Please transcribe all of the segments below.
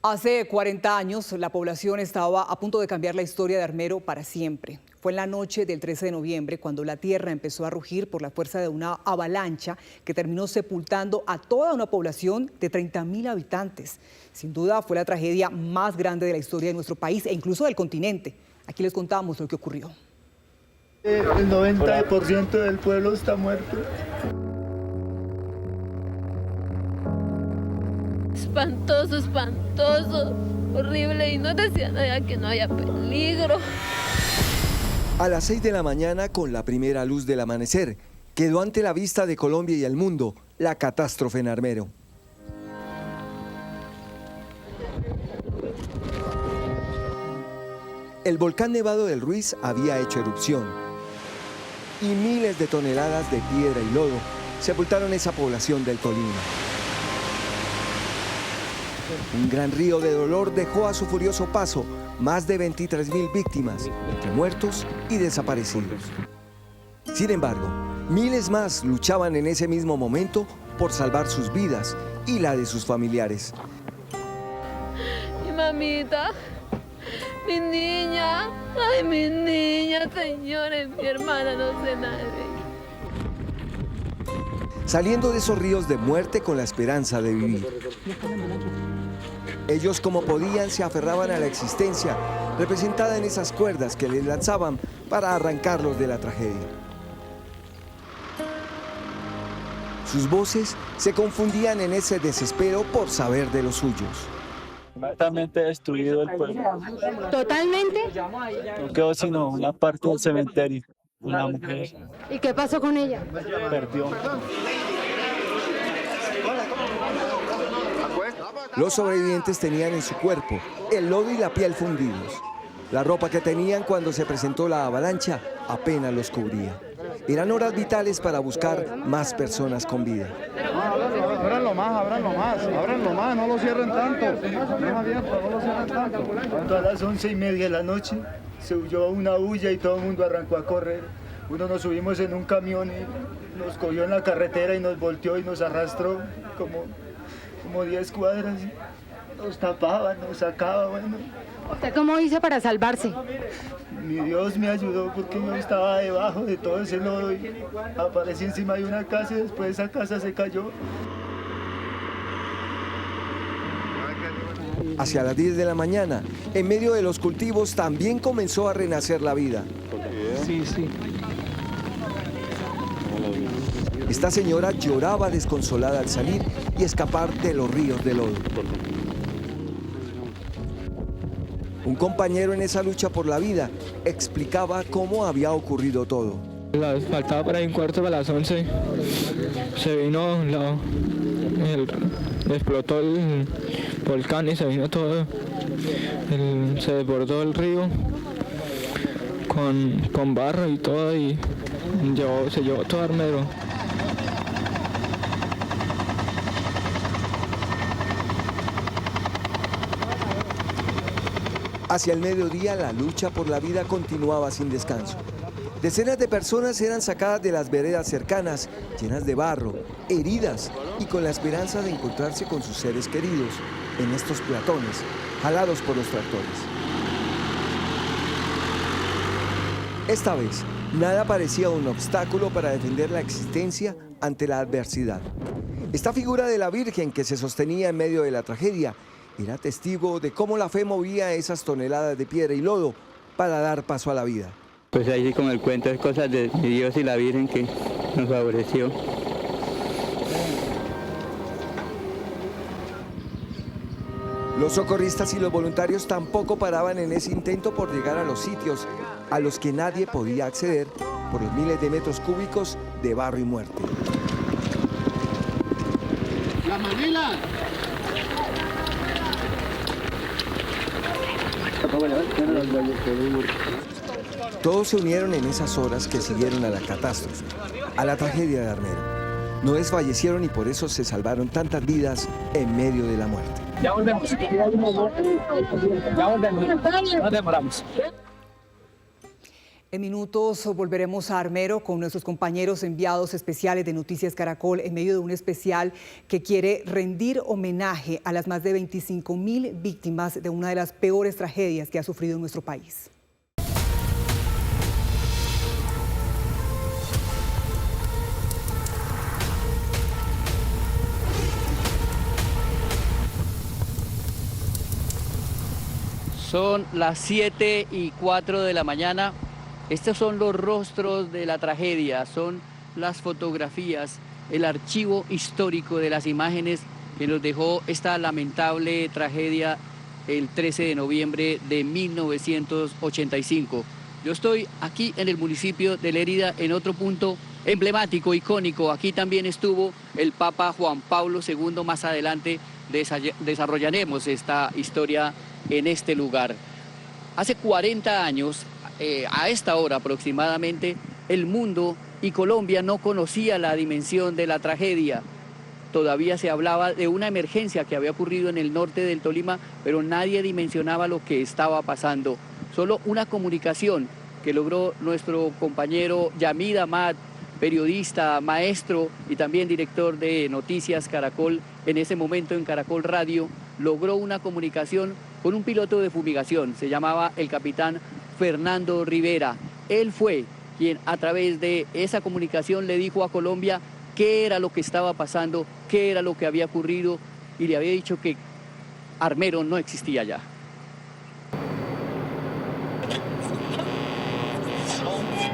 Hace 40 años, la población estaba a punto de cambiar la historia de Armero para siempre. Fue en la noche del 13 de noviembre cuando la tierra empezó a rugir por la fuerza de una avalancha que terminó sepultando a toda una población de 30.000 habitantes. Sin duda, fue la tragedia más grande de la historia de nuestro país e incluso del continente. Aquí les contamos lo que ocurrió. El 90% del pueblo está muerto. Espantoso, espantoso, horrible, y no decía nada que no haya peligro. A las 6 de la mañana, con la primera luz del amanecer, quedó ante la vista de Colombia y el mundo la catástrofe en Armero. El volcán Nevado del Ruiz había hecho erupción y miles de toneladas de piedra y lodo sepultaron esa población del Tolima. Un gran río de dolor dejó a su furioso paso más de 23.000 víctimas, entre muertos y desaparecidos. Sin embargo, miles más luchaban en ese mismo momento por salvar sus vidas y la de sus familiares. Mi mamita, mi niña, ay, mi niña, señores, mi hermana, no sé nada de ella. Saliendo de esos ríos de muerte con la esperanza de vivir. Ellos, como podían, se aferraban a la existencia, representada en esas cuerdas que les lanzaban para arrancarlos de la tragedia. Sus voces se confundían en ese desespero por saber de los suyos. Completamente destruido el pueblo. ¿Totalmente? No quedó sino una parte del cementerio. Una mujer ¿Y qué pasó con ella? perdió. Los sobrevivientes tenían en su cuerpo el lodo y la piel fundidos. La ropa que tenían cuando se presentó la avalancha apenas los cubría. Eran horas vitales para buscar más personas con vida. Ábranlo más, no lo cierren tanto. No abierto, no lo cierren tanto. A las 11:30 de la noche se oyó una bulla y todo el mundo arrancó a correr. Uno nos subimos en un camión y nos cogió en la carretera y nos volteó y nos arrastró como 10 cuadras. Nos tapaba, nos sacaba, bueno. ¿Usted cómo hizo para salvarse? Mi Dios me ayudó porque yo estaba debajo de todo ese lodo y aparecí encima de una casa y después esa casa se cayó. Hacia las 10 de la mañana, en medio de los cultivos, también comenzó a renacer la vida. Sí. Esta señora lloraba desconsolada al salir y escapar de los ríos de lodo. Un compañero en esa lucha por la vida explicaba cómo había ocurrido todo. Faltaba por ahí un cuarto para las 11. Se vino, explotó el volcán y se vino todo. Se desbordó el río con barro y todo y se llevó todo Armero. Hacia el mediodía, la lucha por la vida continuaba sin descanso. Decenas de personas eran sacadas de las veredas cercanas, llenas de barro, heridas y con la esperanza de encontrarse con sus seres queridos en estos peatones, jalados por los tractores. Esta vez, nada parecía un obstáculo para defender la existencia ante la adversidad. Esta figura de la Virgen que se sostenía en medio de la tragedia era testigo de cómo la fe movía esas toneladas de piedra y lodo para dar paso a la vida. Pues ahí como el cuento es cosas de Dios y la Virgen que nos favoreció. Los socorristas y los voluntarios tampoco paraban en ese intento por llegar a los sitios a los que nadie podía acceder por los miles de metros cúbicos de barro y muerte. ¡La Manila! Todos se unieron en esas horas que siguieron a la catástrofe, a la tragedia de Armero. No desfallecieron y por eso se salvaron tantas vidas en medio de la muerte. Ya volvemos. No demoramos. En minutos volveremos a Armero con nuestros compañeros enviados especiales de Noticias Caracol en medio de un especial que quiere rendir homenaje a las más de 25.000 víctimas de una de las peores tragedias que ha sufrido nuestro país. Son las 7:04 de la mañana. Estos son los rostros de la tragedia, son las fotografías, el archivo histórico de las imágenes que nos dejó esta lamentable tragedia el 13 de noviembre de 1985. Yo estoy aquí en el municipio de Lérida, en otro punto emblemático, icónico. Aquí también estuvo el Papa Juan Pablo II. Más adelante desarrollaremos esta historia en este lugar. Hace 40 años, a esta hora aproximadamente, el mundo y Colombia no conocía la dimensión de la tragedia. Todavía se hablaba de una emergencia que había ocurrido en el norte del Tolima, pero nadie dimensionaba lo que estaba pasando. Solo una comunicación que logró nuestro compañero Yamid Amad, periodista, maestro y también director de Noticias Caracol, en ese momento en Caracol Radio, logró una comunicación con un piloto de fumigación. Se llamaba el capitán Fernando Rivera. Él fue quien a través de esa comunicación le dijo a Colombia qué era lo que estaba pasando, qué era lo que había ocurrido, y le había dicho que Armero no existía ya.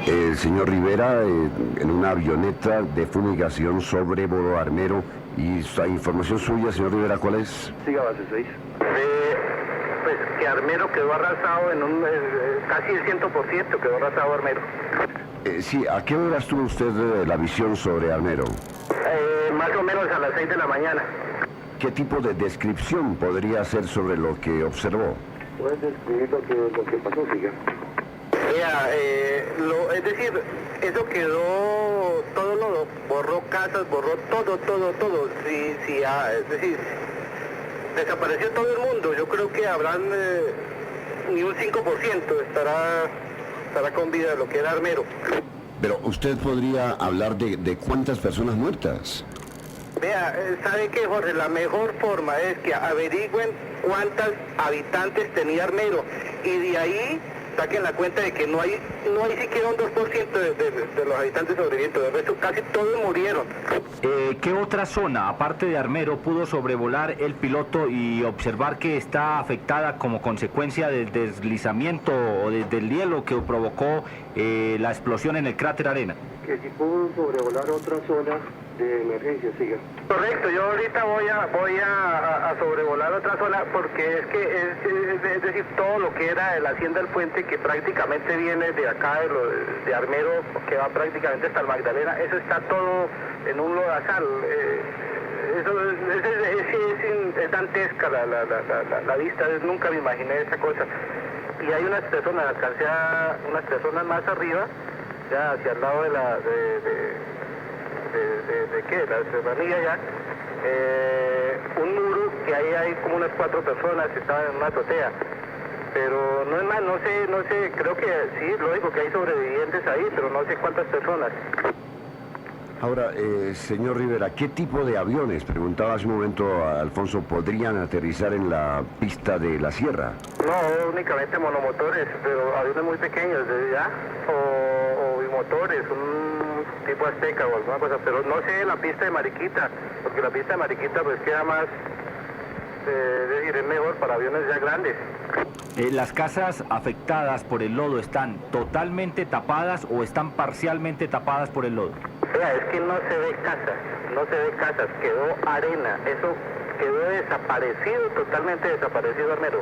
El señor Rivera en una avioneta de fumigación sobrevoló Armero. Y la información suya, señor Rivera, ¿cuál es? Siga base 6. Pues que Armero quedó arrasado en casi el 100% quedó arrasado Armero. Sí, ¿a qué horas tuvo usted la visión sobre Armero? Más o menos a las 6 de la mañana. ¿Qué tipo de descripción podría hacer sobre lo que observó? Puedes describir lo que pasó, siga. Vea, es decir, eso quedó, todo lo borró casas, borró todo. Sí, es decir, desapareció todo el mundo. Yo creo que habrán ni un 5% estará con vida de lo que era Armero. Pero usted podría hablar de cuántas personas muertas. Vea, ¿sabe qué, Jorge? La mejor forma es que averigüen cuántos habitantes tenía Armero y de ahí saquen la cuenta de que no hay siquiera un 2% de los habitantes sobrevivientes, del resto casi todos murieron. ¿Qué otra zona, aparte de Armero, pudo sobrevolar el piloto y observar que está afectada como consecuencia del deslizamiento o del hielo que provocó la explosión en el cráter Arena? Que si pudo sobrevolar otra zona de emergencia, siga. Correcto, yo ahorita voy a sobrevolar otra zona porque es decir, todo lo que era la hacienda del Puente, que prácticamente viene de acá, de Armero, que va prácticamente hasta el Magdalena, eso está todo en un lodazal. Es dantesca la vista, nunca me imaginé esa cosa. Y hay unas personas, alcancé a unas personas más arriba, ya hacia el lado de la serranía ya, un muro que ahí hay como unas 4 personas que estaban en una azotea, pero no es más, no sé, creo que sí, lógico que hay sobrevivientes ahí, pero no sé cuántas personas. Ahora, señor Rivera, ¿qué tipo de aviones, preguntaba hace un momento a Alfonso, podrían aterrizar en la pista de la sierra? No, únicamente monomotores, pero aviones muy pequeños, ¿ya? O bimotores, un tipo Azteca o alguna cosa, pero no sé la pista de Mariquita, porque la pista de Mariquita pues queda más, es decir, es mejor para aviones ya grandes. ¿Las casas afectadas por el lodo están totalmente tapadas o están parcialmente tapadas por el lodo? Vea, es que no se ve casas, quedó arena, eso quedó desaparecido, totalmente desaparecido Armero.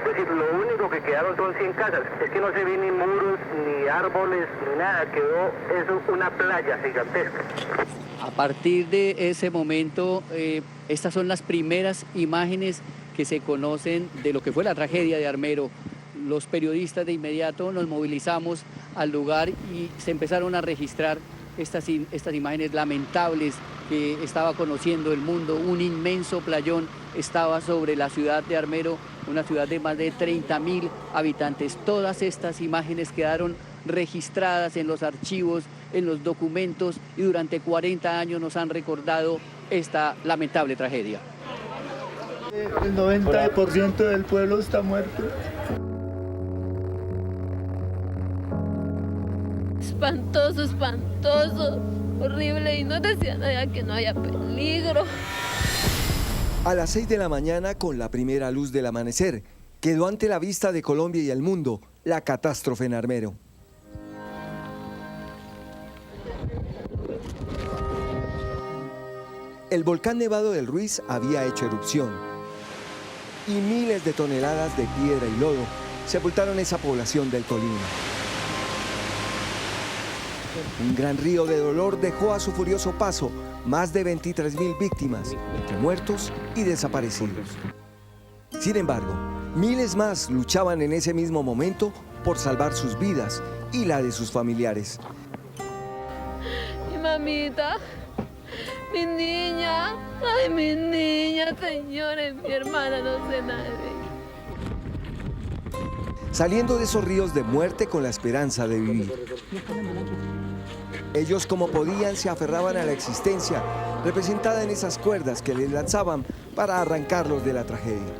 Es decir, lo único que quedaron son 100 casas, es que no se ve ni muros, ni árboles, ni nada, quedó eso una playa gigantesca. A partir de ese momento, estas son las primeras imágenes que se conocen de lo que fue la tragedia de Armero. Los periodistas de inmediato nos movilizamos al lugar y se empezaron a registrar estas imágenes lamentables que estaba conociendo el mundo. Un inmenso playón estaba sobre la ciudad de Armero, una ciudad de más de 30.000 habitantes. Todas estas imágenes quedaron registradas en los archivos, en los documentos, y durante 40 años nos han recordado esta lamentable tragedia. El 90% del pueblo está muerto. Espantoso, espantoso, horrible, y no decían allá que no haya peligro. A las 6 de la mañana, con la primera luz del amanecer, quedó ante la vista de Colombia y el mundo la catástrofe en Armero. El volcán Nevado del Ruiz había hecho erupción y miles de toneladas de piedra y lodo sepultaron esa población del Tolima. Un gran río de dolor dejó a su furioso paso más de 23.000 víctimas, entre muertos y desaparecidos. Sin embargo, miles más luchaban en ese mismo momento por salvar sus vidas y la de sus familiares. Mi mamita, mi niña, ay, mi niña, señores, mi hermana, no sé nada de ella. Saliendo de esos ríos de muerte con la esperanza de vivir. Ellos, como podían, se aferraban a la existencia, representada en esas cuerdas que les lanzaban para arrancarlos de la tragedia.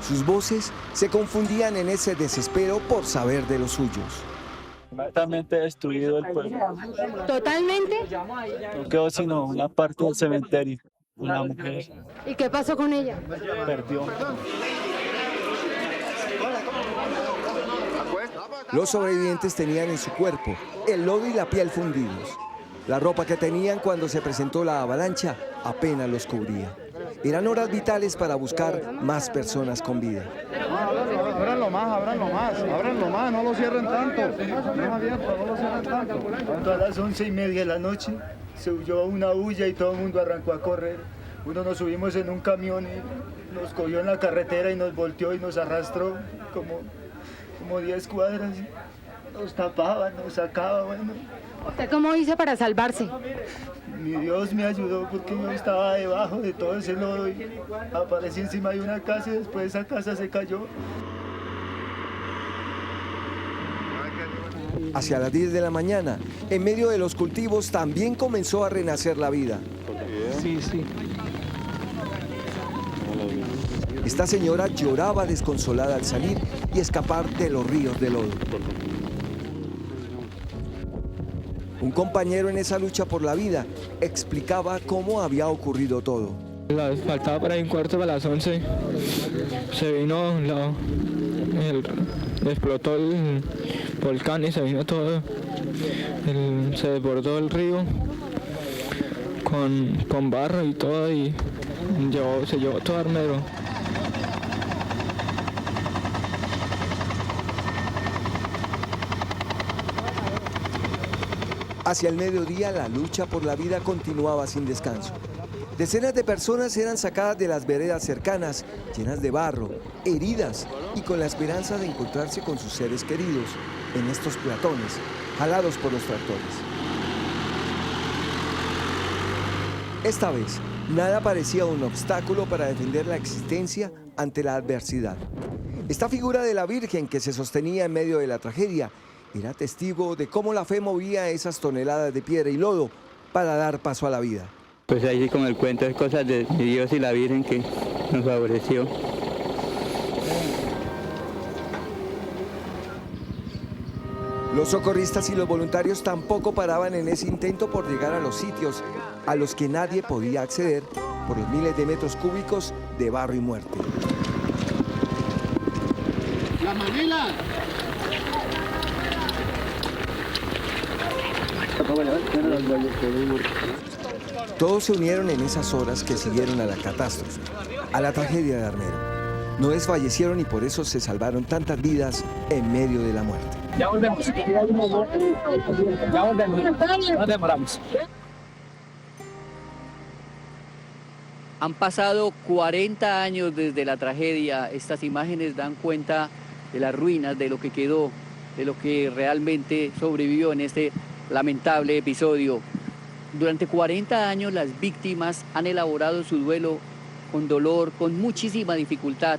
Sus voces se confundían en ese desespero por saber de los suyos. Completamente destruido el pueblo. ¿Totalmente? No quedó sino una parte del cementerio. Una mujer ¿Y qué pasó con ella? perdió. Los sobrevivientes tenían en su cuerpo el lodo y la piel fundidos. La ropa que tenían cuando se presentó la avalancha apenas los cubría. Eran horas vitales para buscar más personas con vida. Ábranlo más, no lo cierren tanto. No es abierto, no lo cierren tanto. Cuando a las 11:30 de la noche se oyó una bulla y todo el mundo arrancó a correr. Uno nos subimos en un camión y nos cogió en la carretera y nos volteó y nos arrastró como 10 cuadras. Nos tapaban, nos sacaba, bueno. ¿Usted cómo hizo para salvarse? Mi Dios me ayudó porque yo estaba debajo de todo ese lodo y aparecí encima de una casa y después esa casa se cayó. Hacia las 10 de la mañana, en medio de los cultivos, también comenzó a renacer la vida. Sí. Esta señora lloraba desconsolada al salir y escapar de los ríos de lodo. Un compañero en esa lucha por la vida explicaba cómo había ocurrido todo. Faltaba para ir un cuarto para las 11. Se vino, explotó el volcán y se vino todo. Se desbordó el río con barro y todo y se llevó todo Armero. Hacia el mediodía, la lucha por la vida continuaba sin descanso. Decenas de personas eran sacadas de las veredas cercanas, llenas de barro, heridas y con la esperanza de encontrarse con sus seres queridos en estos peatones, jalados por los tractores. Esta vez, nada parecía un obstáculo para defender la existencia ante la adversidad. Esta figura de la Virgen que se sostenía en medio de la tragedia era testigo de cómo la fe movía esas toneladas de piedra y lodo para dar paso a la vida. Pues ahí sí, como el cuento, es cosas de Dios y la Virgen que nos favoreció. Los socorristas y los voluntarios tampoco paraban en ese intento por llegar a los sitios a los que nadie podía acceder por los miles de metros cúbicos de barro y muerte. ¡La Manila! Todos se unieron en esas horas que siguieron a la catástrofe, a la tragedia de Armero. No desfallecieron y por eso se salvaron tantas vidas en medio de la muerte. Ya volvemos. No demoramos. Han pasado 40 años desde la tragedia. Estas imágenes dan cuenta de las ruinas, de lo que quedó, de lo que realmente sobrevivió en este lamentable episodio. Durante 40 años las víctimas han elaborado su duelo con dolor, con muchísima dificultad.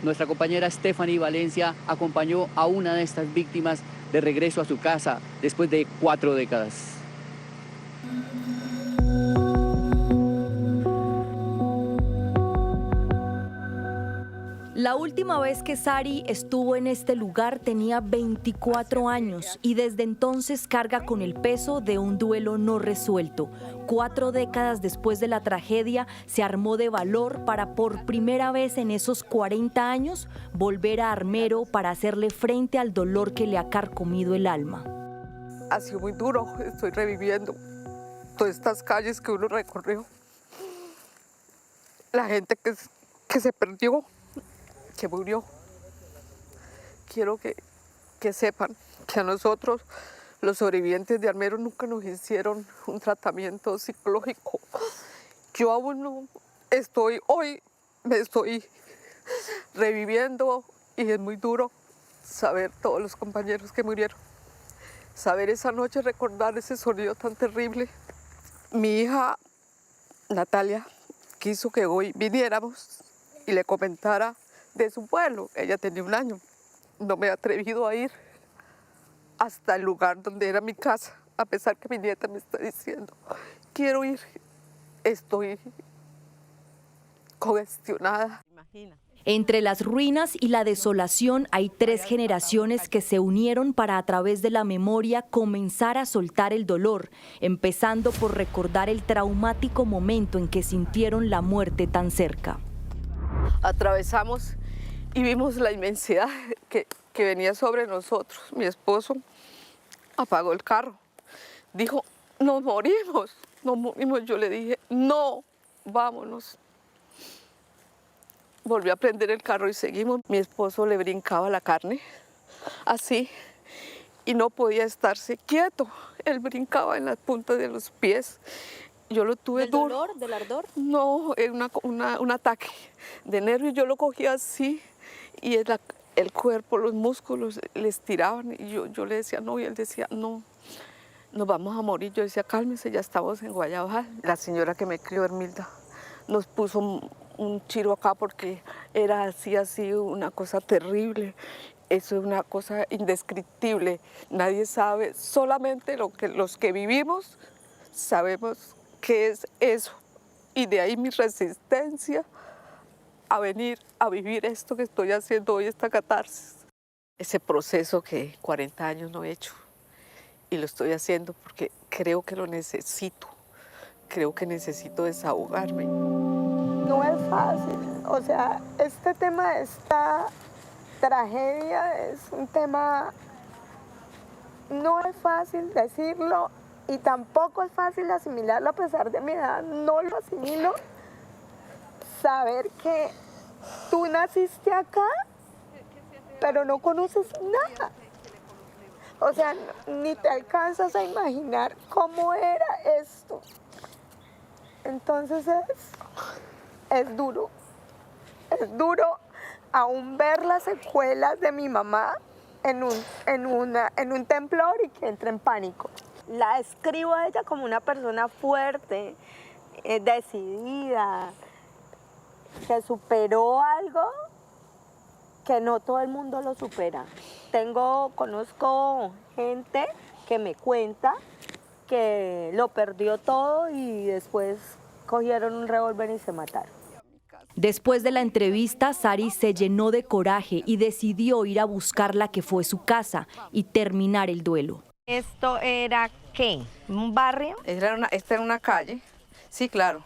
Nuestra compañera Stephanie Valencia acompañó a una de estas víctimas de regreso a su casa después de 4 décadas. La última vez que Sari estuvo en este lugar tenía 24 años y desde entonces carga con el peso de un duelo no resuelto. 4 décadas después de la tragedia, se armó de valor para por primera vez en esos 40 años volver a Armero para hacerle frente al dolor que le ha carcomido el alma. Ha sido muy duro, estoy reviviendo todas estas calles que uno recorrió. La gente que se perdió, que murió. Quiero que sepan que a nosotros, los sobrevivientes de Armero, nunca nos hicieron un tratamiento psicológico. Yo aún no hoy me estoy reviviendo y es muy duro saber todos los compañeros que murieron. Saber esa noche, recordar ese sonido tan terrible. Mi hija Natalia quiso que hoy viniéramos y le comentara de su pueblo. Ella tenía 1 año. No me he atrevido a ir hasta el lugar donde era mi casa, a pesar que mi nieta me está diciendo, quiero ir. Estoy congestionada. Entre las ruinas y la desolación hay 3 generaciones que se unieron para, a través de la memoria, comenzar a soltar el dolor, empezando por recordar el traumático momento en que sintieron la muerte tan cerca. Atravesamos y vimos la inmensidad que venía sobre nosotros. Mi esposo apagó el carro. Dijo, nos morimos, nos morimos. Yo le dije, no, vámonos. Volvió a prender el carro y seguimos. Mi esposo le brincaba la carne, así, y no podía estarse quieto. Él brincaba en las puntas de los pies. Yo lo tuve duro. ¿Del dolor, del ardor? No, un ataque de nervios. Yo lo cogía así y el cuerpo, los músculos le estiraban. Y yo le decía no, y él decía no, nos vamos a morir. Yo decía cálmese, ya estamos en Guayabal. La señora que me crió, Hermilda, nos puso un chiro acá porque era así, una cosa terrible. Eso es una cosa indescriptible. Nadie sabe, solamente los que vivimos sabemos qué es eso. Y de ahí mi resistencia a venir a vivir esto que estoy haciendo hoy, esta catarsis. Ese proceso que 40 años no he hecho. Y lo estoy haciendo porque creo que lo necesito. Creo que necesito desahogarme. No es fácil. O sea, este tema de esta tragedia es un tema... No es fácil decirlo. Y tampoco es fácil asimilarlo a pesar de mi edad, no lo asimilo. Saber que tú naciste acá, pero no conoces nada. O sea, ni te alcanzas a imaginar cómo era esto. Entonces es duro. Es duro aún ver las secuelas de mi mamá en un temblor y que entra en pánico. La describo a ella como una persona fuerte, decidida, que superó algo que no todo el mundo lo supera. Conozco gente que me cuenta que lo perdió todo y después cogieron un revólver y se mataron. Después de la entrevista, Sari se llenó de coraje y decidió ir a buscar la que fue su casa y terminar el duelo. ¿Esto era qué? ¿Un barrio? Esta era una calle, sí, claro,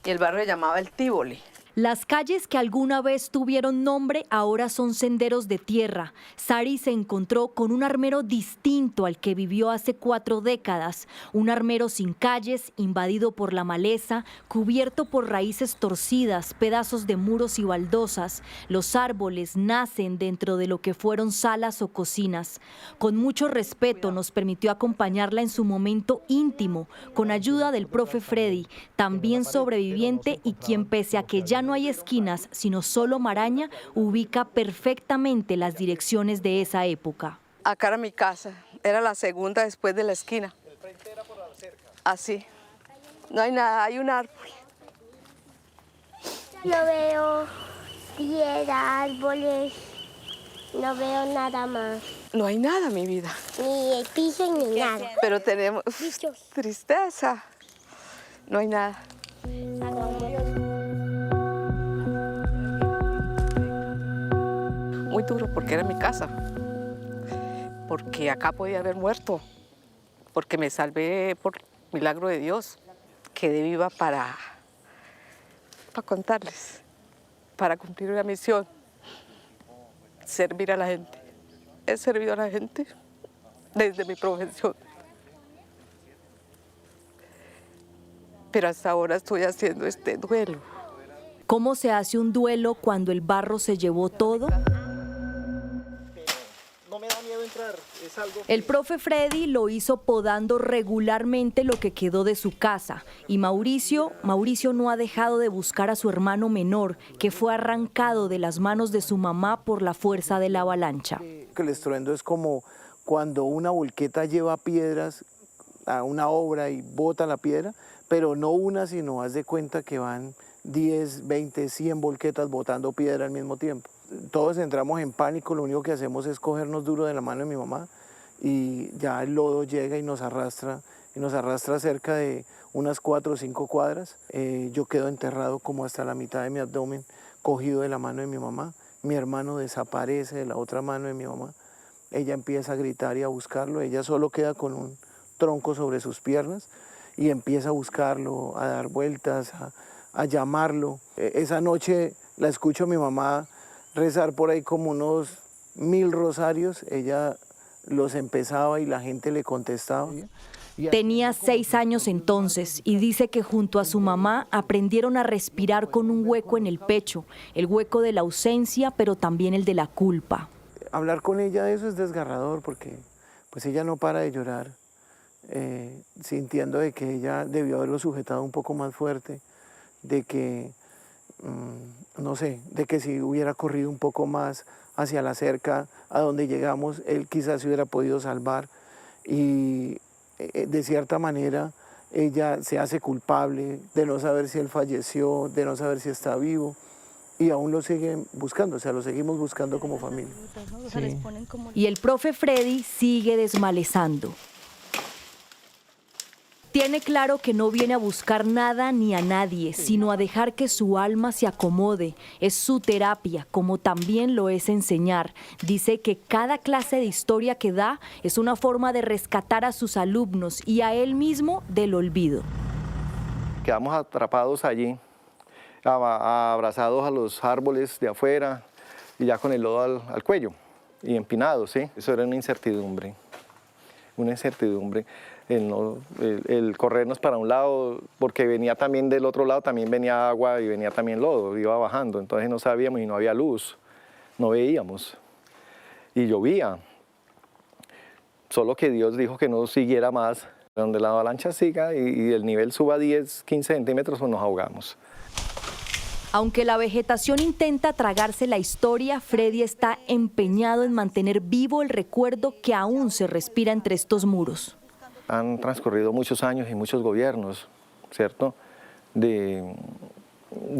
y el barrio se llamaba El Tívoli. Las calles que alguna vez tuvieron nombre ahora son senderos de tierra. Sari se encontró con un Armero distinto al que vivió hace 4 décadas. Un Armero sin calles, invadido por la maleza, cubierto por raíces torcidas, pedazos de muros y baldosas. Los árboles nacen dentro de lo que fueron salas o cocinas. Con mucho respeto nos permitió acompañarla en su momento íntimo, con ayuda del profe Freddy, también sobreviviente y quien, pese a que ya no hay esquinas, sino solo maraña, ubica perfectamente las direcciones de esa época. Acá era mi casa, era la segunda después de la esquina. El frente era por la cerca. Así. No hay nada, hay un árbol. Lo veo piedra. mira árboles, no veo nada más. No hay nada, mi vida. Ni el piso ni nada. Pero tenemos tristeza. No hay nada. Muy duro porque era mi casa. Porque acá podía haber muerto. Porque me salvé por milagro de Dios. Quedé viva para contarles, para cumplir una misión, servir a la gente. He servido a la gente desde mi profesión. Pero hasta ahora estoy haciendo este duelo. ¿Cómo se hace un duelo cuando el barro se llevó todo? No me da miedo entrar, es algo... El profe Freddy lo hizo podando regularmente lo que quedó de su casa. Y Mauricio no ha dejado de buscar a su hermano menor, que fue arrancado de las manos de su mamá por la fuerza de la avalancha. El estruendo es como cuando una volqueta lleva piedras a una obra y bota la piedra, pero no una, sino haz de cuenta que van 10, 20, 100 volquetas botando piedra al mismo tiempo. Todos entramos en pánico, lo único que hacemos es cogernos duro de la mano de mi mamá y ya el lodo llega y nos arrastra cerca de unas 4 o 5 cuadras. Yo quedo enterrado como hasta la mitad de mi abdomen, cogido de la mano de mi mamá. Mi hermano desaparece de la otra mano de mi mamá. Ella empieza a gritar y a buscarlo, ella solo queda con un tronco sobre sus piernas y empieza a buscarlo, a dar vueltas, a llamarlo. Esa noche la escucho a mi mamá rezar por ahí como unos 1000 rosarios, ella los empezaba y la gente le contestaba. Tenía 6 años entonces y dice que junto a su mamá aprendieron a respirar con un hueco en el pecho, el hueco de la ausencia, pero también el de la culpa. Hablar con ella de eso es desgarrador porque pues ella no para de llorar, sintiendo de que ella debió haberlo sujetado un poco más fuerte, de que no sé, de que si hubiera corrido un poco más hacia la cerca a donde llegamos, él quizás se hubiera podido salvar y de cierta manera ella se hace culpable de no saber si él falleció, de no saber si está vivo y aún lo siguen buscando, o sea, lo seguimos buscando como familia. Sí. Y el profe Freddy sigue desmalezando. Tiene claro que no viene a buscar nada ni a nadie, sino a dejar que su alma se acomode. Es su terapia, como también lo es enseñar. Dice que cada clase de historia que da es una forma de rescatar a sus alumnos y a él mismo del olvido. Quedamos atrapados allí, abrazados a los árboles de afuera y ya con el lodo al cuello y empinados, ¿sí? Eso era una incertidumbre. El corrernos para un lado, porque venía también del otro lado, también venía agua y venía también lodo, iba bajando, entonces no sabíamos y no había luz, no veíamos y llovía, solo que Dios dijo que no siguiera más, donde la avalancha siga y el nivel suba 10, 15 centímetros, pues nos ahogamos. Aunque la vegetación intenta tragarse la historia, Freddy está empeñado en mantener vivo el recuerdo que aún se respira entre estos muros. Han transcurrido muchos años y muchos gobiernos, ¿cierto?, de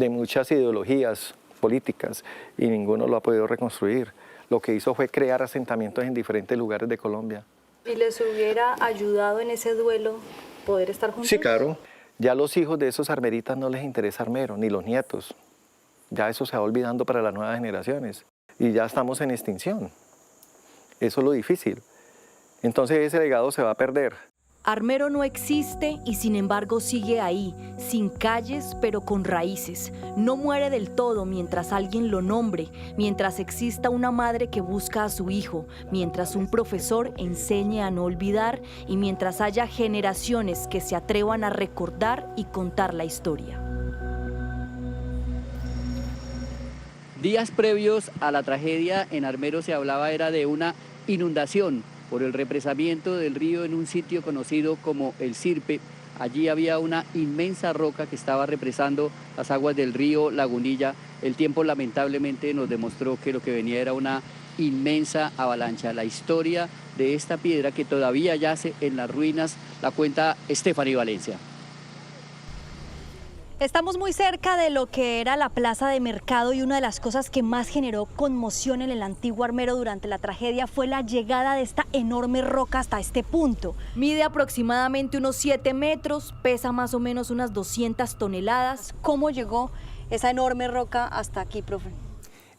muchas ideologías políticas y ninguno lo ha podido reconstruir. Lo que hizo fue crear asentamientos en diferentes lugares de Colombia. ¿Y les hubiera ayudado en ese duelo poder estar juntos? Sí, claro. Ya a los hijos de esos armeritas no les interesa Armero, ni los nietos. Ya eso se va olvidando para las nuevas generaciones y ya estamos en extinción. Eso es lo difícil. Entonces ese legado se va a perder. Armero no existe y sin embargo sigue ahí, sin calles pero con raíces. No muere del todo mientras alguien lo nombre, mientras exista una madre que busca a su hijo, mientras un profesor enseñe a no olvidar y mientras haya generaciones que se atrevan a recordar y contar la historia. Días previos a la tragedia en Armero se hablaba era de una inundación por el represamiento del río en un sitio conocido como El Sirpe. Allí había una inmensa roca que estaba represando las aguas del río Lagunilla. El tiempo lamentablemente nos demostró que lo que venía era una inmensa avalancha. La historia de esta piedra que todavía yace en las ruinas la cuenta Stephanie Valencia. Estamos muy cerca de lo que era la plaza de mercado y una de las cosas que más generó conmoción en el antiguo Armero durante la tragedia fue la llegada de esta enorme roca hasta este punto. Mide aproximadamente unos 7 metros, pesa más o menos unas 200 toneladas. ¿Cómo llegó esa enorme roca hasta aquí, profe?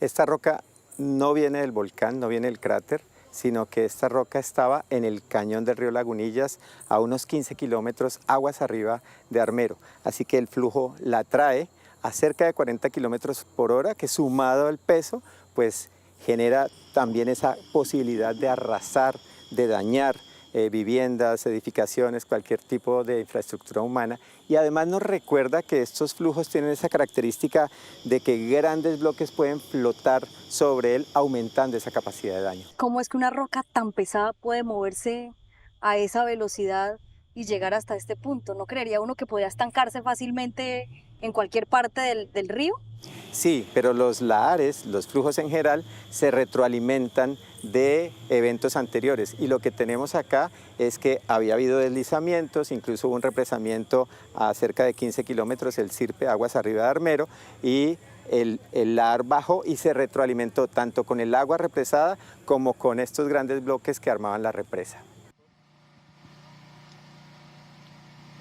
Esta roca no viene del volcán, no viene del cráter, sino que esta roca estaba en el cañón del río Lagunillas, a unos 15 kilómetros aguas arriba de Armero. Así que el flujo la trae a cerca de 40 kilómetros por hora, que sumado al peso, pues genera también esa posibilidad de arrasar, de dañar viviendas, edificaciones, cualquier tipo de infraestructura humana. Y además nos recuerda que estos flujos tienen esa característica de que grandes bloques pueden flotar sobre él, aumentando esa capacidad de daño. ¿Cómo es que una roca tan pesada puede moverse a esa velocidad y llegar hasta este punto? ¿No creería uno que podría estancarse fácilmente en cualquier parte del río? Sí, pero los lahares, los flujos en general, se retroalimentan de eventos anteriores, y lo que tenemos acá es que había habido deslizamientos, incluso hubo un represamiento a cerca de 15 kilómetros, el Sirpe, aguas arriba de Armero, y el lahar bajó y se retroalimentó tanto con el agua represada como con estos grandes bloques que armaban la represa.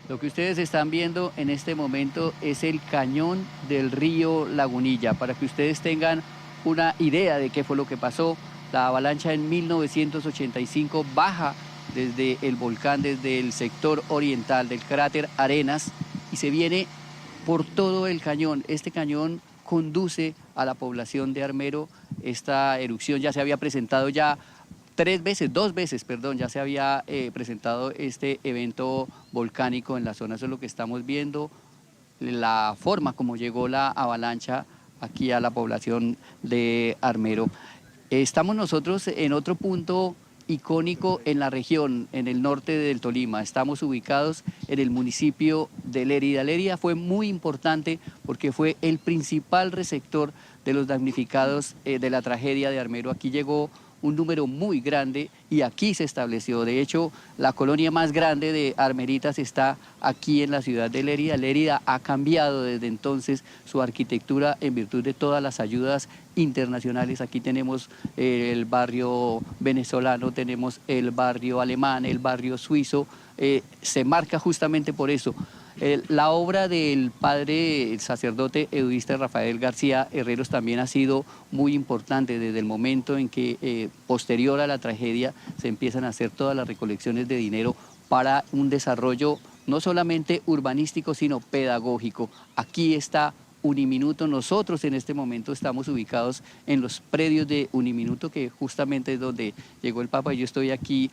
Lo que ustedes están viendo en este momento es el cañón del río Lagunilla. Para que ustedes tengan una idea de qué fue lo que pasó, la avalancha en 1985 baja desde el volcán, desde el sector oriental del cráter Arenas, y se viene por todo el cañón. Este cañón conduce a la población de Armero. Esta erupción ya se había presentado ya dos veces, ya se había presentado este evento volcánico en la zona. Eso es lo que estamos viendo, la forma como llegó la avalancha aquí a la población de Armero. Estamos nosotros en otro punto icónico en la región, en el norte del Tolima. Estamos ubicados en el municipio de Lérida. Lérida fue muy importante porque fue el principal receptor de los damnificados de la tragedia de Armero. Aquí llegó un número muy grande y aquí se estableció. De hecho, la colonia más grande de armeritas está aquí en la ciudad de Lérida. Lérida ha cambiado desde entonces su arquitectura en virtud de todas las ayudas internacionales. Aquí tenemos el barrio venezolano, tenemos el barrio alemán, el barrio suizo. Se marca justamente por eso. La obra del padre, el sacerdote eudista Rafael García Herreros, también ha sido muy importante desde el momento en que, posterior a la tragedia, se empiezan a hacer todas las recolecciones de dinero para un desarrollo no solamente urbanístico, sino pedagógico. Aquí está Uniminuto. Nosotros en este momento estamos ubicados en los predios de Uniminuto, que justamente es donde llegó el Papa, y yo estoy aquí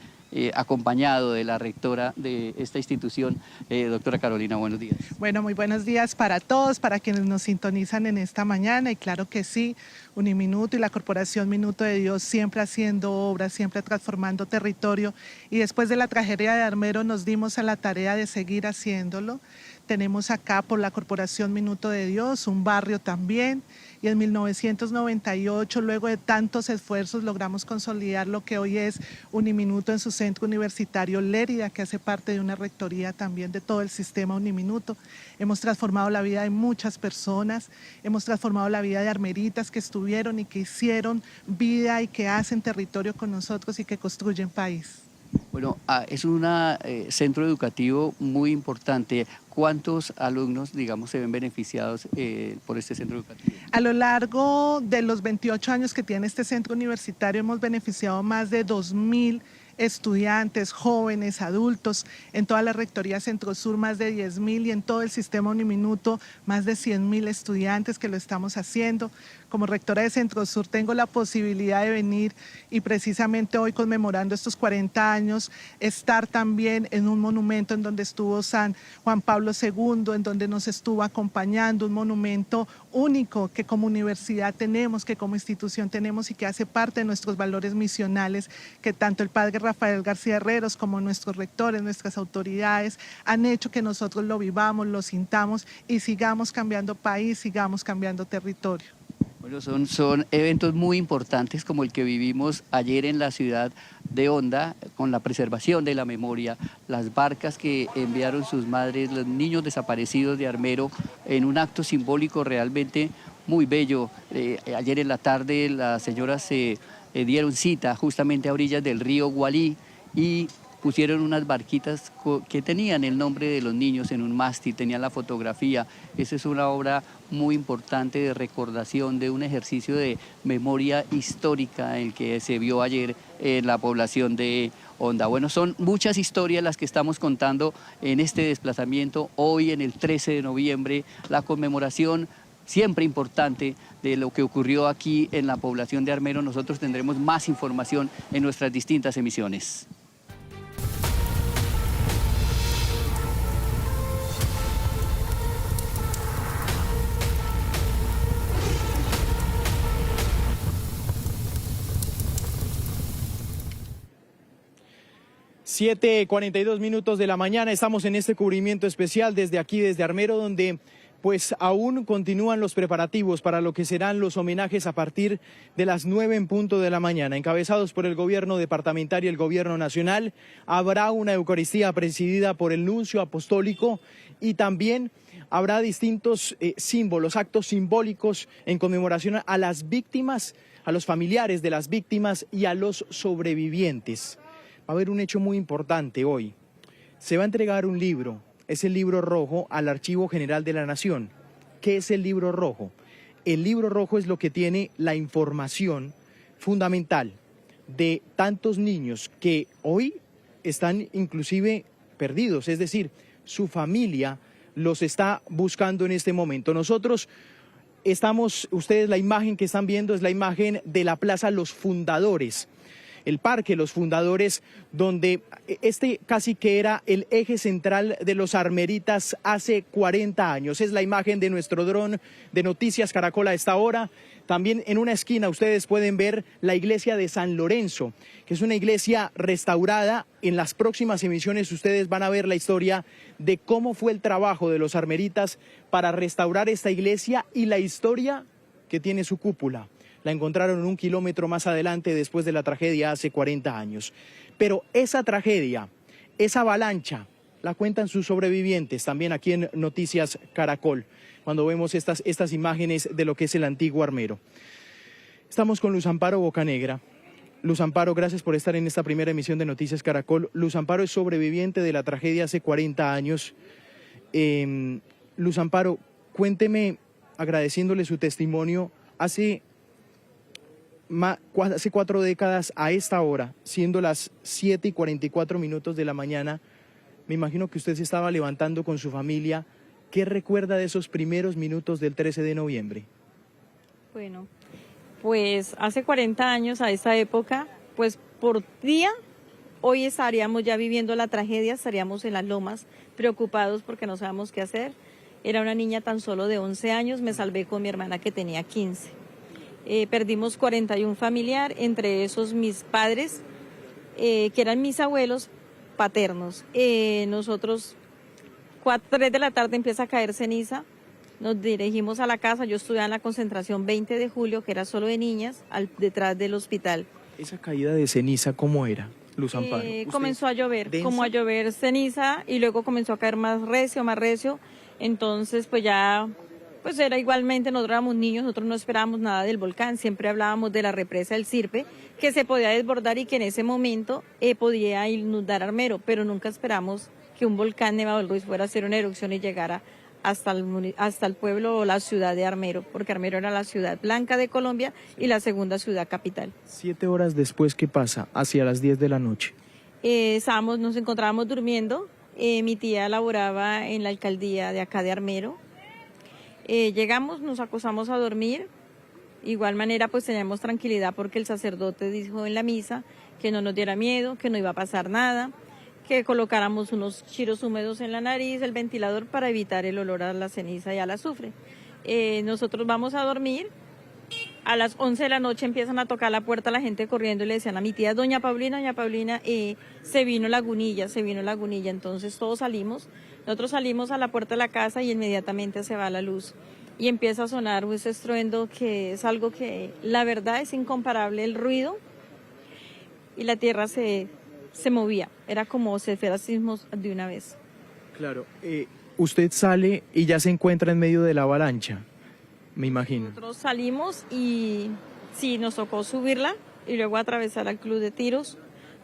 acompañado de la rectora de esta institución, doctora Carolina. Buenos días. Bueno, muy buenos días para todos, para quienes nos sintonizan en esta mañana, y claro que sí, Uniminuto y la Corporación Minuto de Dios siempre haciendo obras, siempre transformando territorio, y después de la tragedia de Armero nos dimos a la tarea de seguir haciéndolo. Tenemos acá por la Corporación Minuto de Dios un barrio también, y en 1998, luego de tantos esfuerzos, logramos consolidar lo que hoy es Uniminuto en su centro universitario Lérida, que hace parte de una rectoría también de todo el sistema Uniminuto. Hemos transformado la vida de muchas personas, hemos transformado la vida de armeritas que estuvieron y que hicieron vida y que hacen territorio con nosotros y que construyen país. Bueno, es un centro educativo muy importante. ¿Cuántos alumnos, digamos, se ven beneficiados por este centro educativo? A lo largo de los 28 años que tiene este centro universitario hemos beneficiado más de 2.000 estudiantes, jóvenes, adultos, en toda la Rectoría Centro Sur más de 10.000 y en todo el sistema Uniminuto más de 100.000 estudiantes que lo estamos haciendo. Como rectora de Centro Sur tengo la posibilidad de venir y precisamente hoy, conmemorando estos 40 años, estar también en un monumento en donde estuvo San Juan Pablo II, en donde nos estuvo acompañando, un monumento único que como universidad tenemos, que como institución tenemos y que hace parte de nuestros valores misionales, que tanto el padre Rafael García Herreros como nuestros rectores, nuestras autoridades han hecho que nosotros lo vivamos, lo sintamos y sigamos cambiando país, sigamos cambiando territorio. Bueno, son eventos muy importantes como el que vivimos ayer en la ciudad de Honda, con la preservación de la memoria, las barcas que enviaron sus madres, los niños desaparecidos de Armero, en un acto simbólico realmente muy bello. Ayer en la tarde las señoras se dieron cita justamente a orillas del río Gualí y pusieron unas barquitas que tenían el nombre de los niños en un mástil, tenían la fotografía. Esa es una obra muy importante de recordación, de un ejercicio de memoria histórica el que se vio ayer en la población de Honda. Bueno, son muchas historias las que estamos contando en este desplazamiento. Hoy, en el 13 de noviembre, la conmemoración siempre importante de lo que ocurrió aquí en la población de Armero. Nosotros tendremos más información en nuestras distintas emisiones. Siete 42 minutos de la mañana, estamos en este cubrimiento especial desde aquí, desde Armero, donde pues aún continúan los preparativos para lo que serán los homenajes a partir de las 9 en punto de la mañana. Encabezados por el gobierno departamental y el gobierno nacional, habrá una Eucaristía presidida por el nuncio apostólico y también habrá distintos símbolos, actos simbólicos en conmemoración a las víctimas, a los familiares de las víctimas y a los sobrevivientes. Va a haber un hecho muy importante hoy. Se va a entregar un libro, es el libro rojo, al Archivo General de la Nación. ¿Qué es el libro rojo? El libro rojo es lo que tiene la información fundamental de tantos niños que hoy están inclusive perdidos, es decir, su familia los está buscando en este momento. Nosotros estamos, ustedes la imagen que están viendo es la imagen de la Plaza Los Fundadores, el Parque Los Fundadores, donde este casi que era el eje central de los armeritas hace 40 años. Es la imagen de nuestro dron de Noticias Caracol a esta hora. También en una esquina ustedes pueden ver la iglesia de San Lorenzo, que es una iglesia restaurada. En las próximas emisiones ustedes van a ver la historia de cómo fue el trabajo de los armeritas para restaurar esta iglesia y la historia que tiene su cúpula. La encontraron 1 kilómetro más adelante después de la tragedia hace 40 años. Pero esa tragedia, esa avalancha, la cuentan sus sobrevivientes también aquí en Noticias Caracol, cuando vemos estas imágenes de lo que es el antiguo Armero. Estamos con Luz Amparo Bocanegra. Luz Amparo, gracias por estar en esta primera emisión de Noticias Caracol. Luz Amparo es sobreviviente de la tragedia hace 40 años. Luz Amparo, cuénteme, agradeciéndole su testimonio, hace 4 décadas a esta hora, siendo las 7:44 de la mañana, me imagino que usted se estaba levantando con su familia. ¿Qué recuerda de esos primeros minutos del 13 de noviembre? Bueno, pues hace 40 años a esa época, pues por día, hoy estaríamos ya viviendo la tragedia, estaríamos en las lomas preocupados porque no sabíamos qué hacer. Era una niña tan solo de 11 años, me salvé con mi hermana que tenía 15. Perdimos 41 familiares, entre esos mis padres, que eran mis abuelos paternos. Nosotros, 3 de la tarde empieza a caer ceniza, nos dirigimos a la casa, yo estudiaba en la concentración 20 de julio, que era solo de niñas, detrás del hospital. ¿Esa caída de ceniza cómo era, Luz Amparo? Comenzó a llover, ¿densa? como a llover ceniza, y luego comenzó a caer más recio, entonces pues ya... Pues era igualmente, nosotros éramos niños, nosotros no esperábamos nada del volcán, siempre hablábamos de la represa del Sirpe, que se podía desbordar y que en ese momento podía inundar Armero, pero nunca esperamos que un volcán Nevavolgo fuera a hacer una erupción y llegara hasta el pueblo o la ciudad de Armero, porque Armero era la ciudad blanca de Colombia y la segunda ciudad capital. 7 horas después, ¿qué pasa? Hacia las 10 de la noche. Nos encontrábamos durmiendo, mi tía laboraba en la alcaldía de acá de Armero. Llegamos, nos acostamos a dormir, igual manera pues teníamos tranquilidad porque el sacerdote dijo en la misa que no nos diera miedo, que no iba a pasar nada, que colocáramos unos chiros húmedos en la nariz, el ventilador para evitar el olor a la ceniza y al azufre. Nosotros vamos a dormir, a las 11 de la noche empiezan a tocar la puerta la gente corriendo y le decían a mi tía, doña Paulina, se vino Lagunilla, entonces todos salimos. Nosotros salimos a la puerta de la casa y inmediatamente se va la luz. y empieza a sonar ese estruendo que es algo que la verdad es incomparable el ruido, y la tierra se movía, era como si fuera sismos de una vez. Claro, usted sale y ya se encuentra en medio de la avalancha, me imagino. Nosotros salimos y sí, nos tocó subirla y luego atravesar al club de tiros.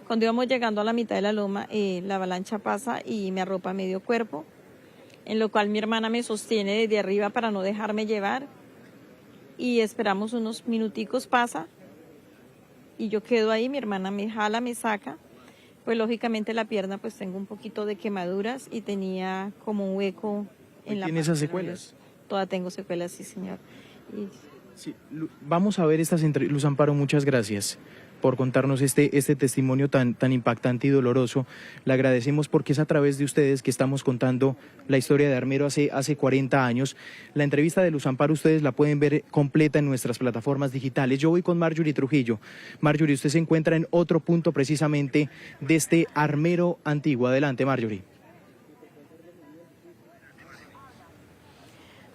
Cuando íbamos llegando a la mitad de la loma, la avalancha pasa y me arropa medio cuerpo, en lo cual mi hermana me sostiene desde arriba para no dejarme llevar, y esperamos unos minuticos, pasa, y yo quedo ahí, mi hermana me jala, me saca, pues lógicamente la pierna pues tengo un poquito de quemaduras y tenía como un hueco en la ¿Tiene esas secuelas? Toda tengo secuelas, sí señor. Sí, vamos a ver estas entrevistas. Luz Amparo, muchas gracias por contarnos este testimonio tan impactante y doloroso. Le agradecemos porque es a través de ustedes que estamos contando la historia de Armero hace 40 años. La entrevista de Luz Amparo ustedes la pueden ver completa en nuestras plataformas digitales. Yo voy con Marjorie Trujillo. Marjorie, usted se encuentra en otro punto precisamente de este Armero antiguo. Adelante, Marjorie.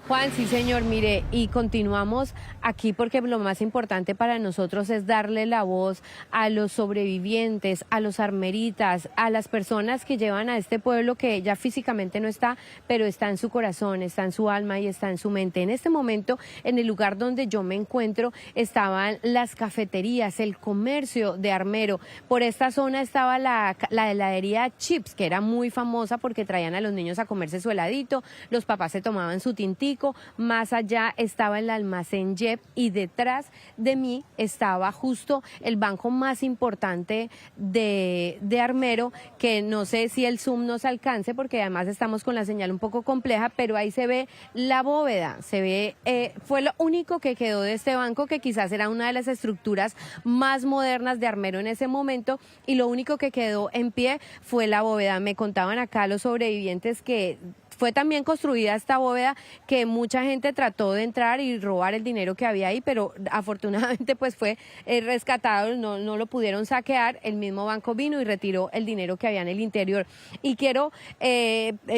Juan, sí señor, mire, y continuamos aquí porque lo más importante para nosotros es darle la voz a los sobrevivientes, a los armeritas, a las personas que llevan a este pueblo que ya físicamente no está, pero está en su corazón, está en su alma y está en su mente. En este momento, en el lugar donde yo me encuentro, estaban las cafeterías, el comercio de Armero. Por esta zona estaba la heladería Chips, que era muy famosa porque traían a los niños a comerse su heladito, los papás se tomaban su tintico. Más allá estaba el almacén Jep y detrás de mí estaba justo el banco más importante de Armero, que no sé si el zoom nos alcance porque además estamos con la señal un poco compleja, pero ahí se ve la bóveda, se ve, fue lo único que quedó de este banco, que quizás era una de las estructuras más modernas de Armero en ese momento, y lo único que quedó en pie fue la bóveda. Me contaban acá los sobrevivientes que fue también construida esta bóveda, que mucha gente trató de entrar y robar el dinero que había ahí, pero afortunadamente pues fue rescatado, no lo pudieron saquear. El mismo banco vino y retiró el dinero que había en el interior. Y quiero,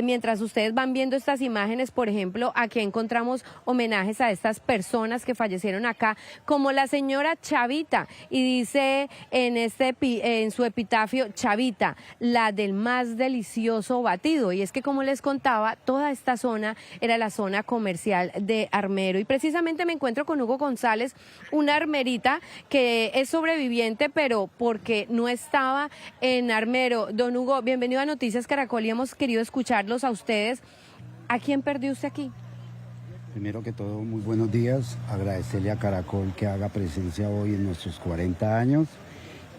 mientras ustedes van viendo estas imágenes, por ejemplo, aquí encontramos homenajes a estas personas que fallecieron acá, como la señora Chavita, y dice en su epitafio, Chavita, la del más delicioso batido. Y es que, como les contaba, toda esta zona era la zona comercial de Armero, y precisamente me encuentro con Hugo González, una armerita que es sobreviviente, pero porque no estaba en Armero. Don Hugo, bienvenido a Noticias Caracol y hemos querido escucharlos a ustedes. ¿A quién perdió usted aquí? Primero que todo, muy buenos días, agradecerle a Caracol que haga presencia hoy en nuestros 40 años,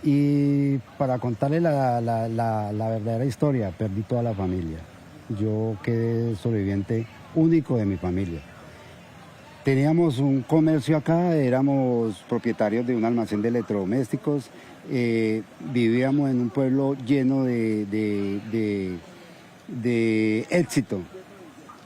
y para contarle la verdadera historia, perdí toda la familia. Yo quedé sobreviviente único de mi familia. Teníamos un comercio acá, éramos propietarios de un almacén de electrodomésticos, vivíamos en un pueblo lleno de éxito.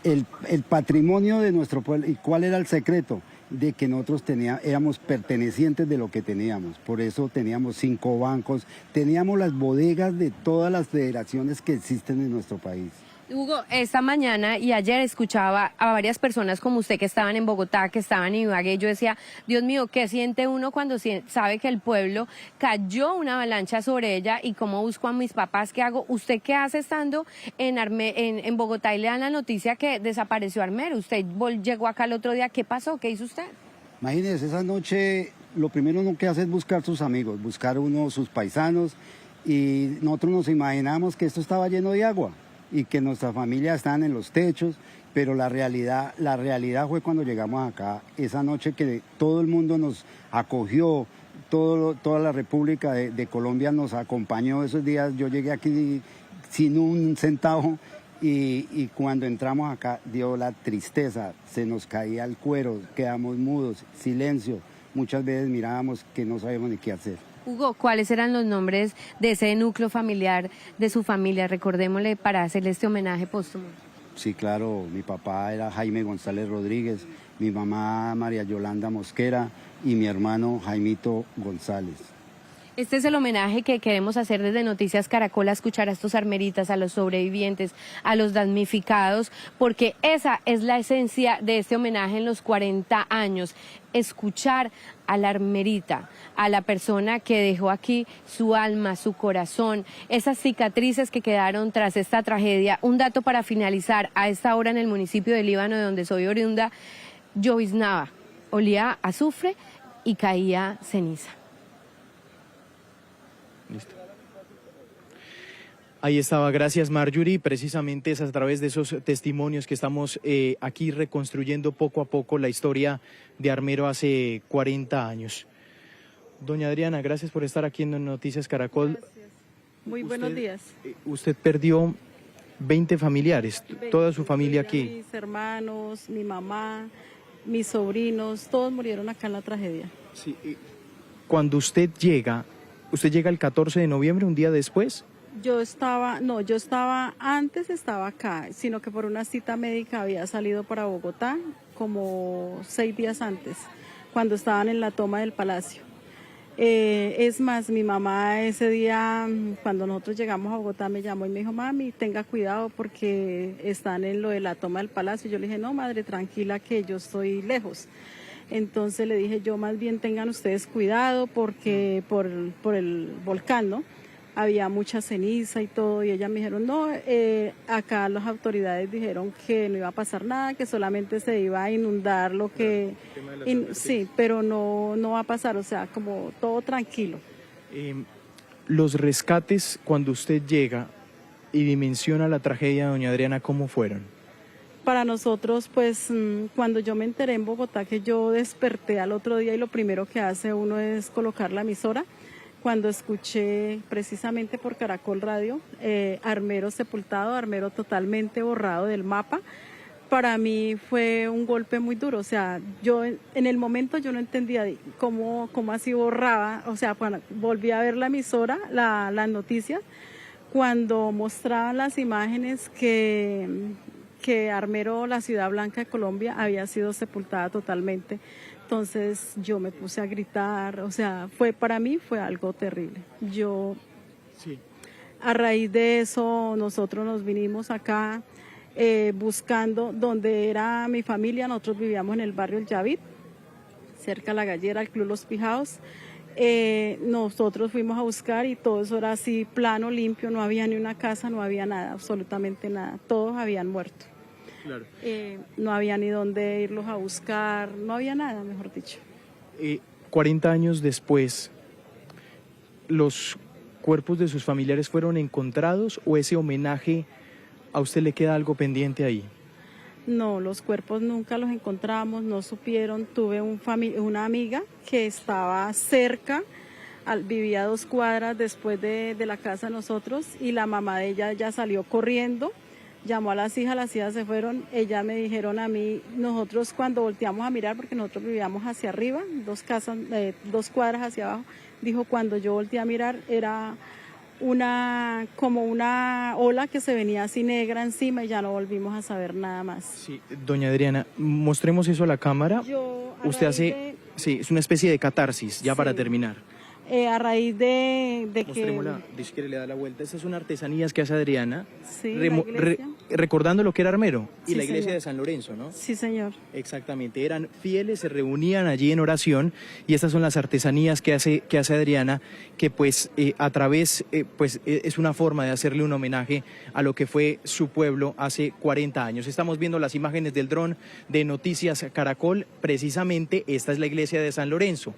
El patrimonio de nuestro pueblo, ¿y cuál era el secreto? De que nosotros éramos pertenecientes de lo que teníamos, por eso teníamos 5 bancos, teníamos las bodegas de todas las federaciones que existen en nuestro país. Hugo, esta mañana y ayer escuchaba a varias personas como usted que estaban en Bogotá, que estaban en Ibagué. Yo decía, Dios mío, ¿qué siente uno cuando sabe que el pueblo cayó una avalancha sobre ella? ¿Y cómo busco a mis papás? ¿Qué hago? ¿Usted qué hace estando en Bogotá y le dan la noticia que desapareció Armero? Usted llegó acá el otro día, ¿qué pasó? ¿Qué hizo usted? Imagínese, esa noche lo primero que hace es buscar sus amigos, buscar sus paisanos, y nosotros nos imaginamos que esto estaba lleno de agua y que nuestra familia estaban en los techos, pero la realidad fue cuando llegamos acá, esa noche que todo el mundo nos acogió, toda la República de Colombia nos acompañó esos días. Yo llegué aquí sin un centavo y cuando entramos acá dio la tristeza, se nos caía el cuero, quedamos mudos, silencio, muchas veces mirábamos que no sabíamos ni qué hacer. Hugo, ¿cuáles eran los nombres de ese núcleo familiar de su familia? Recordémosle para hacerle este homenaje póstumo. Sí, claro, mi papá era Jaime González Rodríguez, mi mamá María Yolanda Mosquera y mi hermano Jaimito González. Este es el homenaje que queremos hacer desde Noticias Caracol, a escuchar a estos armeritas, a los sobrevivientes, a los damnificados, porque esa es la esencia de este homenaje en los 40 años, escuchar a la armerita, a la persona que dejó aquí su alma, su corazón, esas cicatrices que quedaron tras esta tragedia. Un dato para finalizar: a esta hora en el municipio de Líbano, de donde soy oriunda, lloviznaba, olía a azufre y caía ceniza. Listo. Ahí estaba, gracias Marjorie. Precisamente es a través de esos testimonios que estamos aquí reconstruyendo poco a poco la historia de Armero hace 40 años. Doña Adriana, gracias por estar aquí en Noticias Caracol. Gracias. Muy buenos días. Usted perdió 20 familiares, toda su familia aquí. Mis hermanos, mi mamá, mis sobrinos, todos murieron acá en la tragedia. Sí. Cuando usted llega el 14 de noviembre, un día después. Yo estaba antes, estaba acá, sino que por una cita médica había salido para Bogotá como 6 días antes, cuando estaban en la toma del Palacio. Es más, mi mamá ese día, cuando nosotros llegamos a Bogotá, me llamó y me dijo: mami, tenga cuidado porque están en lo de la toma del Palacio. Yo le dije: no, madre, tranquila, que yo estoy lejos. Entonces le dije yo: más bien tengan ustedes cuidado porque por el volcán, ¿no? Había mucha ceniza y todo, y ellas me dijeron: no, acá las autoridades dijeron que no iba a pasar nada, que solamente se iba a inundar lo que... sí, pero no va a pasar, o sea, como todo tranquilo. Los rescates, cuando usted llega y dimensiona la tragedia, doña Adriana, ¿cómo fueron? Para nosotros, pues, cuando yo me enteré en Bogotá que yo desperté al otro día y lo primero que hace uno es colocar la emisora, cuando escuché precisamente por Caracol Radio, Armero sepultado, Armero totalmente borrado del mapa, para mí fue un golpe muy duro. O sea, yo en el momento yo no entendía cómo así borraba. O sea, cuando volví a ver la emisora, las noticias, cuando mostraban las imágenes que Armero, la ciudad blanca de Colombia, había sido sepultada totalmente. Entonces yo me puse a gritar, o sea, para mí fue algo terrible. A raíz de eso, nosotros nos vinimos acá buscando donde era mi familia. Nosotros vivíamos en el barrio El Yavid, cerca de La Gallera, el Club Los Pijaos. Nosotros fuimos a buscar y todo eso era así plano, limpio, no había ni una casa, no había nada, absolutamente nada, todos habían muerto. Claro. No había ni dónde irlos a buscar, no había nada, mejor dicho. 40 años después, ¿los cuerpos de sus familiares fueron encontrados o ese homenaje a usted le queda algo pendiente ahí? No, los cuerpos nunca los encontramos, no supieron. Tuve una amiga que estaba cerca, vivía a 2 cuadras después de la casa de nosotros, y la mamá de ella ya salió corriendo, llamó a las hijas se fueron. Ellas me dijeron a mí, nosotros cuando volteamos a mirar, porque nosotros vivíamos hacia arriba, 2 cuadras hacia abajo, dijo, cuando yo volteé a mirar era como una ola que se venía así negra encima, y ya no volvimos a saber nada más. Sí, doña Adriana, mostremos eso a la cámara. Usted hace, sí, es una especie de catarsis, ya para terminar. A raíz de Mostrémosla, si quiere le da la vuelta. Estas son artesanías que hace Adriana, sí, recordando lo que era Armero y sí, la iglesia señor. De San Lorenzo, ¿no? Sí, señor. Exactamente, eran fieles, se reunían allí en oración, y estas son las artesanías que hace Adriana, que pues a través, pues es una forma de hacerle un homenaje a lo que fue su pueblo hace 40 años. Estamos viendo las imágenes del dron de Noticias Caracol. Precisamente esta es la iglesia de San Lorenzo,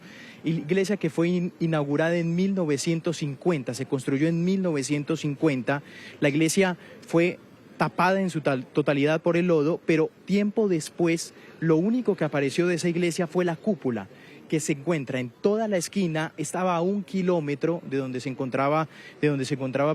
iglesia que fue inaugurada en 1950, se construyó en 1950. La iglesia fue tapada en su totalidad por el lodo, pero tiempo después lo único que apareció de esa iglesia fue la cúpula, que se encuentra en toda la esquina, estaba a 1 kilómetro de donde se encontraba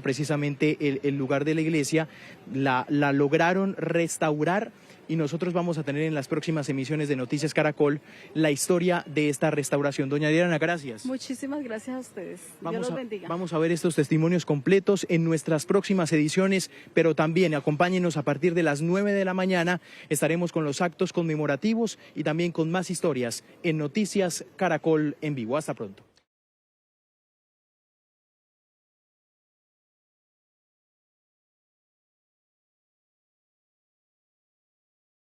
precisamente el lugar de la iglesia. La lograron restaurar, y nosotros vamos a tener en las próximas emisiones de Noticias Caracol la historia de esta restauración. Doña Adriana, gracias. Muchísimas gracias a ustedes. Dios los bendiga. Vamos a ver estos testimonios completos en nuestras próximas ediciones, pero también acompáñenos a partir de las 9 de la mañana. Estaremos con los actos conmemorativos y también con más historias en Noticias Caracol en vivo. Hasta pronto.